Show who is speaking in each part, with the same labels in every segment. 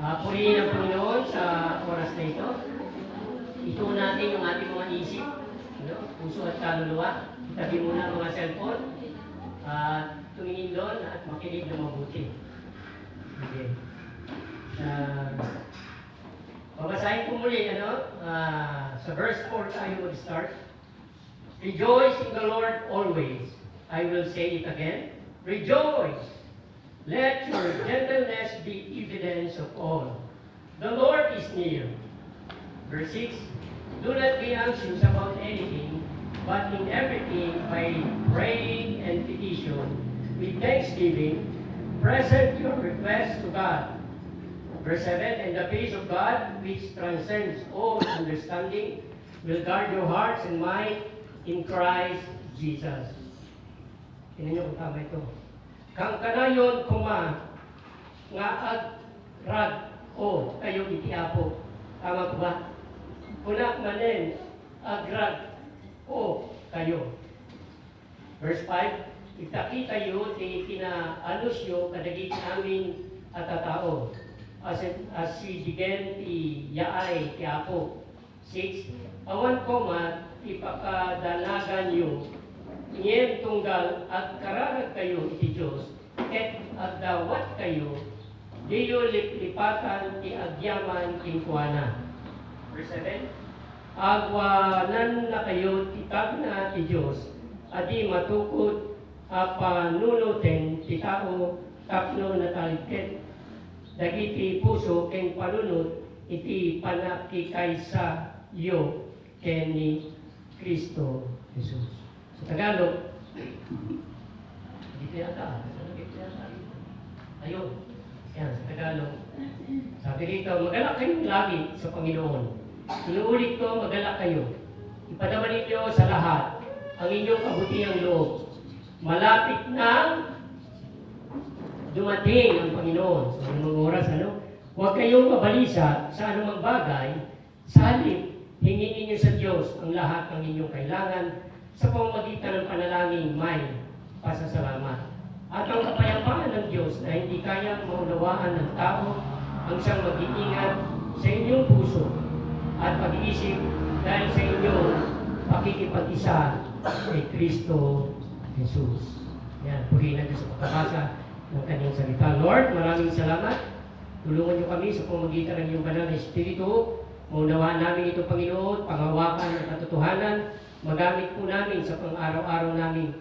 Speaker 1: Purihin ang Panginoon sa oras na ito. Ituon natin yung ating mga isip, puso at kaluluwa. Itabi muna ang mga cellphone. Tumingin doon at makinig na mabuti. Okay. Babasahin ko muli, sa verse 4 tayo mag-start. Rejoice in the Lord always. I will say it again. Rejoice! Let your gentleness be evidence of all. The Lord is near. Verse 6, do not be anxious about anything, but in everything by praying and petition, with thanksgiving, present your requests to God. Verse 7, and the peace of God, which transcends all understanding, will guard your hearts and mind in Christ Jesus. Tingnan niyo kung tama ito. Kang kanayon kuma nga agrad o kayo itiapo. Tama ko ba? Kuna manen agrad o kayo. Verse 5, itaki kayo ti kinaalusyo kadagiti amin at tatao. As si digen ti yaay ti apo. 6, awan koma ipakadanagan nyo ngayon tunggal at kararag kayo iti Diyos, ket agdawat kayo, diyo lipatan ti agyaman kinkwana. Verse 7, agwanan na kayo titag na ti Diyos, adi matukod panunutin ti tao tapno na taligket. Dagiti puso ken panunot iti panakikaysa yo ken ni Kristo Jesus. Sa Tagalog, dito yata. Ayun. Yan, sa Tagalog. Sabi dito, magalak kayo lagi sa Panginoon. Inuulit ko, magalak kayo. Ipadama ninyo sa lahat ang inyong kabutihang loob. Malapit na dumating ang Panginoon. So, anong oras, Huwag kayong mabalisa sa anumang bagay. Sa halip, hingin ninyo sa Diyos ang lahat ng inyong kailangan sa pamamagitan ng panalangin may pasasalamat. At ang kapayapaan ng Diyos na hindi kayang maunawaan ng tao ang siyang mag-iingat sa inyong puso at pag-iisip dahil sa inyong pakikipag-isa kay Kristo Jesus. Yan, purihin natin sa pagkabasa ng kanyang salita. Lord, maraming salamat. Tulungan niyo kami sa pamamagitan ng iyong banal na Espiritu. Maunawaan namin ito, Panginoon, panghawakan ng katotohanan. Magamit po namin sa pang-araw-araw namin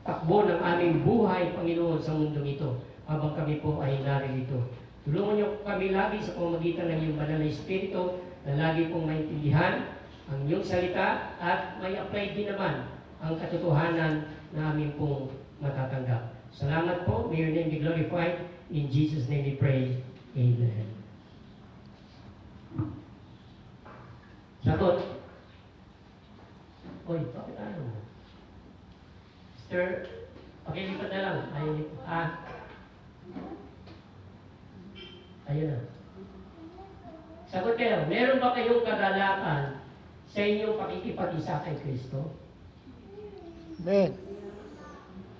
Speaker 1: takbo ng aming buhay, Panginoon, sa mundong ito habang kami po ay narito. Tulungan niyo kami lagi sa pamamagitan ng iyong banal na Espiritu na lagi pong maintindihan ang iyong salita at may apply din naman ang katotohanan na amin pong matatanggap. Salamat po. May your name be glorified. In Jesus' name we pray. Amen. Sagot. Oy, bakit ano? Sir, pakilipat na lang. Ayun na. Sagot kayo, meron ba kayong kagalakan sa inyong pakikipag-isa kay Kristo?
Speaker 2: Amen.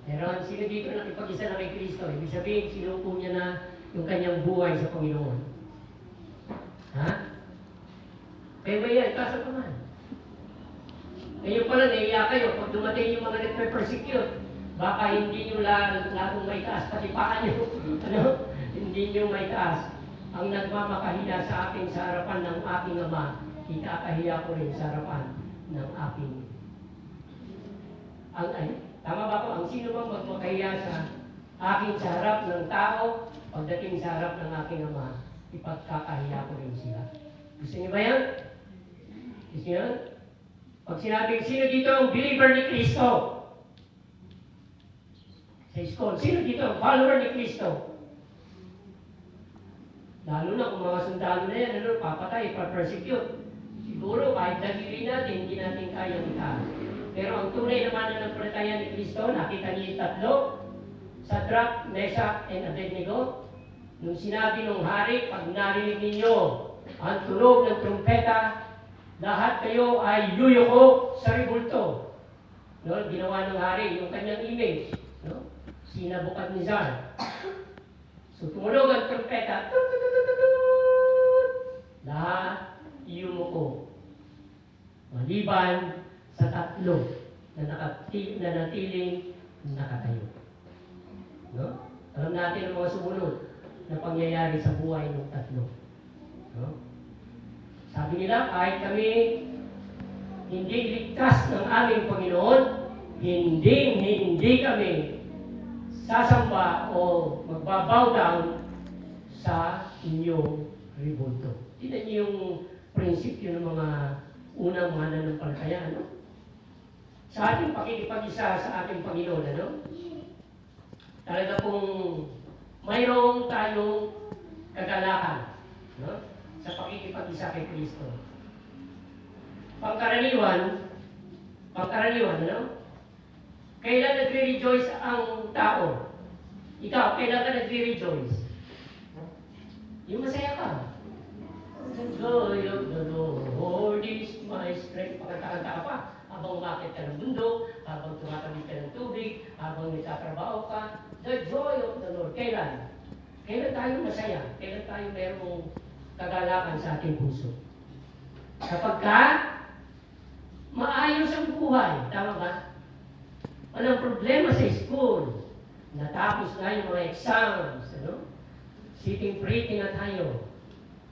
Speaker 1: Meron, sino dito nakipag-isa na kay Kristo? Ibig sabihin, sinuko niya na yung kanyang buhay sa Panginoon. Ha? Kaya ba yan? Kaso pa man. Ngayon pala, naiiyak kayo. Pag dumating yung mga nagpe-persecute, baka hindi nyo lalong may taas, pati paa nyo. Hindi nyo may taas. Ang nagmamakahila sa akin sa harapan ng aking Ama, ikakahiya ko rin sa harapan ng aking. Tama ba ko? Ang sino bang magmakahiya sa akin sa harap ng tao, pagdating sa harap ng aking Ama, ipagkakahiya ko rin sila. Gusto niyo ba yan? Gusto niyo yan? Pag sinabing, sino dito ang believer ni Kristo? Sa school, sino dito ang follower ni Kristo? Lalo na kung mga sundalo na yan, papatay, pa-persecute. Siguro, kahit nagili natin, hindi natin kayang itaas. Pero ang tunay na mananampalataya ni Kristo, nakita niyo yung tatlo, Shadrach, Meshach, and Abednego. Nung sinabi ng hari, pag narinig ninyo ang tunog ng trumpeta, lahat kayo ay yuyuko sa ribulto. Ginawa ng hari yung kanyang image. Si Nebuchadnezzar. So tumunog ang trumpeta, sumpo. Maliban sa tatlo na natiling nakatayo. No? Alam natin ang mga sumunod na pangyayari sa buhay ng tatlo. No? Sabi nila, kahit kami hindi ligtas ng aming Panginoon, hindi kami sasamba o magbabow down sa inyong ribulto. Tignan niyo yung prinsipyo ng mga unang mananampalataya, ano? Sa ating pakikipag-isa sa ating Panginoon, ano? Talaga pong mayroong tayong kagalakan, no? Sa pakikipag-isa kay Kristo. Pangkaraniwan, ano? Kailan nagre-rejoice ang tao? Ikaw, kailan ka nagre-rejoice? Yung masaya ka. The joy of the Lord is my strength. Pagkakanta ka pa, habang umakit ka ng bundok, habang tumatawid ka ng tubig, habang nagtatrabaho ka. The joy of the Lord. Kailan? Kailan tayo masaya? Kailan tayo merong kagalakan sa ating puso? Kapag ka, maayos ang buhay. Tama ba? Walang problema sa school. Natapos na yung mga exams. Ano? Sitting pretty na tayo.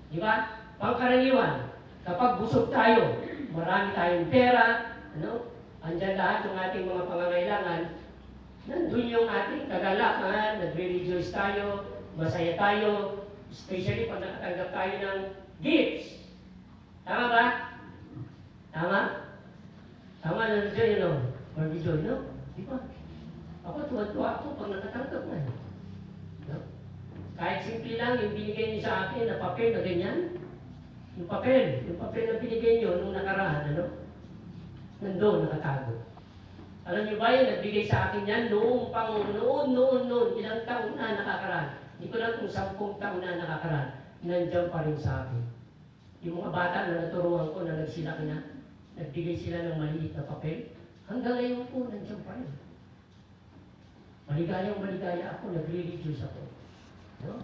Speaker 1: Di ba? Pangkaraniwan, kapag busog tayo, marami tayong pera, ano? Andyan lahat yung ating mga pangangailangan, nandun yung ating kagalakan, nagre-rejoice tayo, masaya tayo, especially pag nakatanggap tayo ng gifts. Tama ba? Tama? Tama na nandiyan yun, no? Barbie Joy, no? Di ba? Ako, tuwa-tuwa ako pag nakatanggap na. No? Kahit simple lang, yung binigay niyo sa akin na papel na ganyan, yung papel na binigay niyo nung nakaraan, ano? Nandun, nakatago. Alam niyo ba yun, nagbigay sa akin yan noon, ilang taon na nakakaraan. Hindi ko lang kung 10 taon na nakakaraan, nandiyan pa rin sa akin. Yung mga bata na naturuan ko na nagsilaki na, nagbigay sila ng maliit na papel, hanggang ngayon po, nandiyan pa rin. Maligaya ako, nagre-rejoice ako. No?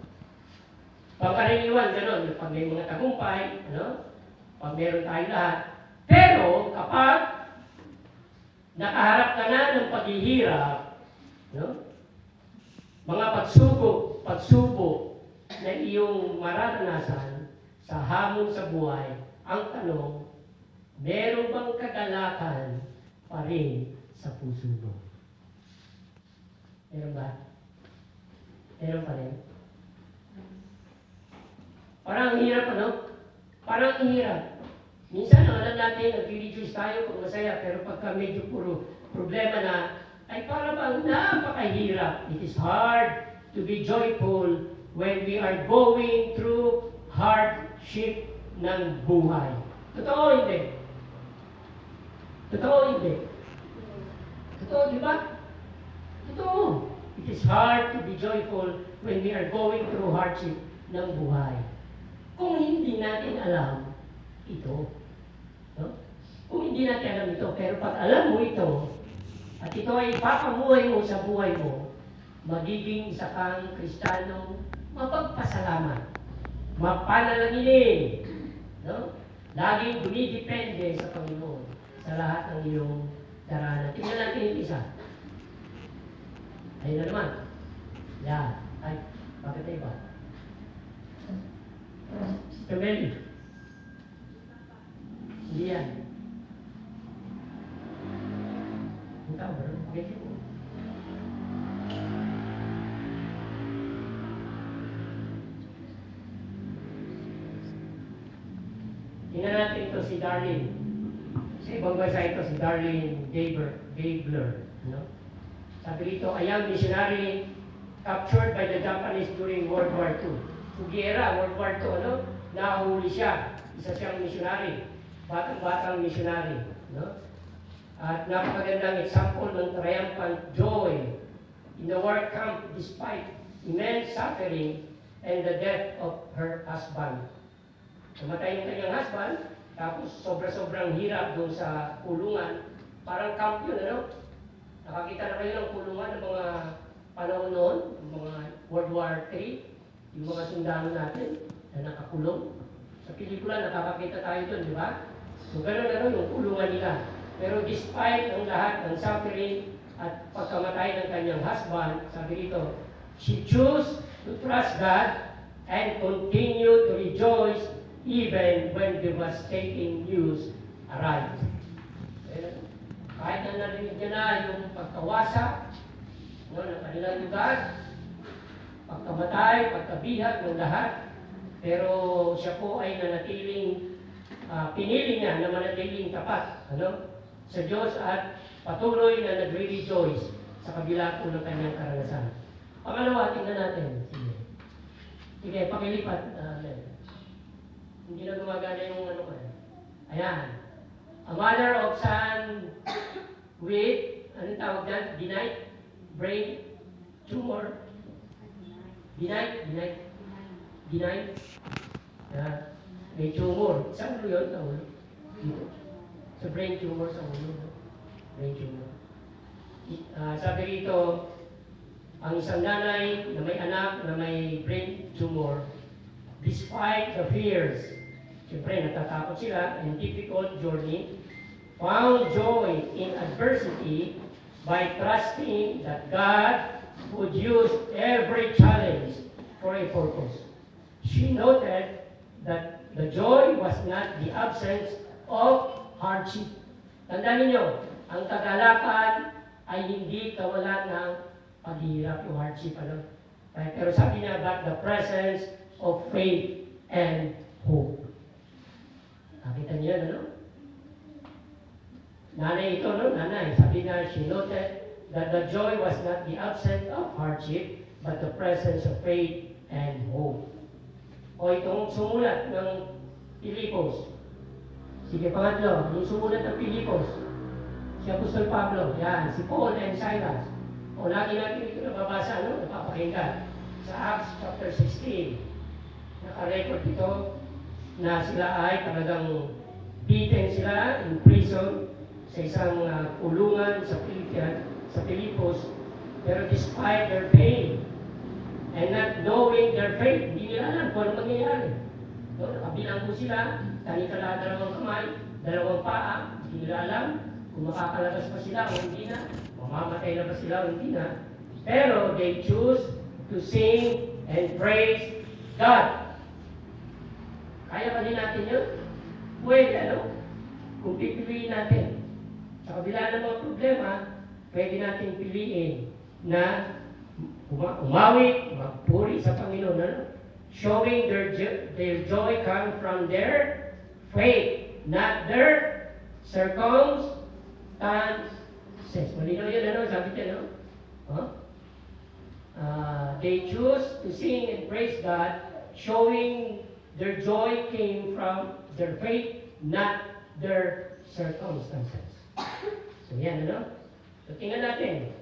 Speaker 1: Pagkaraniwan, gano'n, pag may mga tagumpay, ano? Pag meron tayo lahat. Pero, kapag nakaharap ka na ng paghihirap, no? Mga pagsubok na iyong mararanasan sa hamon sa buhay, ang tanong, meron bang kagalakan pa rin sa puso mo? Meron ba? Meron pa rin? Parang ang hirap, ano? Parang ang hirap. Minsan, alam natin, nag-rejoice tayo kung masaya, pero pagka medyo puro problema na, ay parang bang napakahirap. It is hard to be joyful when we are going through hardship ng buhay. Totoo, hindi? Totoo, hindi? Totoo, di ba? Totoo. It is hard to be joyful when we are going through hardship ng buhay. Kung hindi natin alam ito, no? Kung hindi natin alam ito, pero pag alam mo ito, at ito ay ipapamuhay mo sa buhay mo, magiging isa kang Kristiyanong mapagpasalamat, mapanalangin, no? Laging dumidepende sa Panginoon sa lahat ng iyong daranan. Tingnan natin yung isa. Ayun na naman. Yan. Ay, bakit na iba? Sister Melly. Hindi yan. Ang tao ba? Bakit yun? Tingnan natin ito si Darlene. Sa ibang bansa ito si Darlene Gabler. No? Sabi rito, a young missionary captured by the Japanese during World War II. Sugera, World War II, ano? Nahuli siya. Isa siyang missionary. Batang missionary. No? At napakagandang example ng triumphant joy in the war camp despite immense suffering and the death of her husband. Namatay yung kanyang husband, tapos sobrang hirap doon sa kulungan. Parang camp yun, ano? Nakakita na kayo ng kulungan ng mga panahon noon, mga World War III, yung mga sundalo natin na nakakulong. Sa pelikula, nakakakita tayo dun, di ba? So, ganun yung kulungan nila. Pero despite ang lahat ng suffering at pagkamatay ng kanyang husband, sabi dito, she chose to trust God and continue to rejoice even when devastating news arrived. Kahit na narinig niya na yung pagkawasak ng kanilang lugar, pagkamatay, pagkabihag ng lahat, pero siya po ay nanatiling, pinili niya na manatiling tapat sa Diyos at patuloy na nagre-rejoice sa kabila po ng kanyang karanasan. Pangalawa, tingnan natin. Sige, pakilipat. Hindi na gumagana yung ano ko. Ayan. A mother of son with, anong tawag dyan? Denied brain tumor. Denied. May tumor. Saan mo yun? Sa ulo. Dito. Sa brain tumor sa ulo. Brain tumor. Sabi rito, ang isang nanay na may anak na may brain tumor, despite the fears, siyempre natatakot sila, and difficult journey, found joy in adversity by trusting that God would use every challenge for a purpose. She noted that the joy was not the absence of hardship. Tandaan ninyo, ang kagalakan ay hindi kawalan ng paghihirap o hardship. Pero sabi niya, but the presence of faith and hope. Nakita niyo yan, Nanay ito, Nanay. Sabi niya, she noted that the joy was not the absence of hardship, but the presence of faith and hope. O itong sumulat ng Pilipos. Sige, pangatlo, yung sumulat ng Pilipos. Si Apostol Pablo, yan, si Paul and Silas. O lagi natin ito nababasa, napapakinggan. Sa Acts chapter 16, naka-record ito na sila ay talagang beaten sila in prison sa isang kulungan sa Pilipos. Pero despite their pain and not knowing their faith, hindi nila alam kung ano mangyayari. Nakabilang po sila, tanikala dalawang kamay, dalawang paa, hindi nila alam kung makakalabas pa sila o hindi na, mamamatay na ba sila o hindi na. Pero they choose to sing and praise God. Kaya ba din natin yun? Pwede, kung pipiliin natin. Sa kabila ng mga problema, pwede natin piliin na umawit, magpuri sa Panginoon, showing their joy come from their faith, not their circumstances. Malinaw yun, sabi niya, they choose to sing and praise God, showing their joy came from their faith, not their circumstances. So yan, So tingnan natin.